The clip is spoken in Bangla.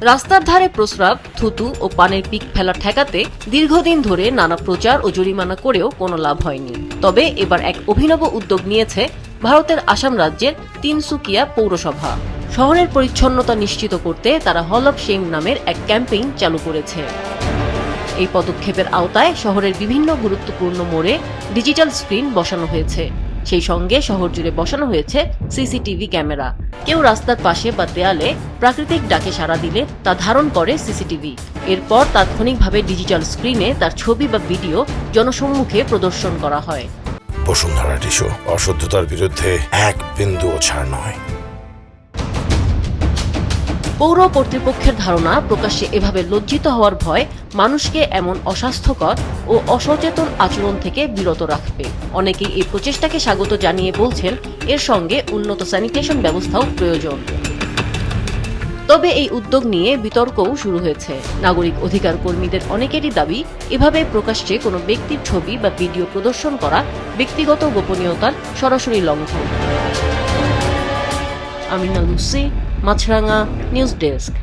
রাস্তার ধারে প্রস্রাব, থুতু ও পানের পিক ফেলা ঠেকাতে দীর্ঘদিন ধরে নানা প্রচার ও জরিমানা করেও কোনো লাভ হয়নি। তবে এবার এক অভিনব উদ্যোগ নিয়েছে ভারতের আসাম রাজ্যের তিনসুকিয়া পৌরসভা। শহরের পরিচ্ছন্নতা নিশ্চিত করতে তারা হল অব শেম নামের এক ক্যাম্পেইন চালু করেছে। এই পদক্ষেপের আওতায় শহরের বিভিন্ন গুরুত্বপূর্ণ মোড়ে ডিজিটাল স্ক্রিন বসানো হয়েছে। সেই সঙ্গে শহর জুড়ে বসানো হয়েছে সিসিটিভি ক্যামেরা। কেউ রাস্তার পাশে বা দেয়ালে প্রাকৃতিক ডাকে সাড়া দিলে তা ধারণ করে সিসিটিভি। এরপর তাৎক্ষণিকভাবে ডিজিটাল স্ক্রিনে তার ছবি বা ভিডিও জনসম্মুখে প্রদর্শন করা হয়। বসুন্ধরা টিস্যু অশুদ্ধতার বিরুদ্ধে এক বিন্দুও ছাড় নয়। পৌর কর্তৃপক্ষের ধারণা, প্রকাশ্যে এভাবে লজ্জিত হওয়ার ভয় মানুষকে এমন অস্বাস্থ্যকর ও অসচেতন আচরণ থেকে বিরত রাখবে। অনেকেই এই প্রচেষ্টাকে স্বাগত জানিয়ে বলছেন, এর সঙ্গে উন্নত স্যানিটেশন ব্যবস্থাও প্রয়োজন। তবে এই উদ্যোগ নিয়ে বিতর্কও শুরু হয়েছে। নাগরিক অধিকার কর্মীদের অনেকেরই দাবি, এভাবে প্রকাশ্যে কোনো ব্যক্তির ছবি বা ভিডিও প্রদর্শন করা ব্যক্তিগত গোপনীয়তার সরাসরি লঙ্ঘন। আমিনা লুসি, মাছরাঙা নিউজ ডেস্ক।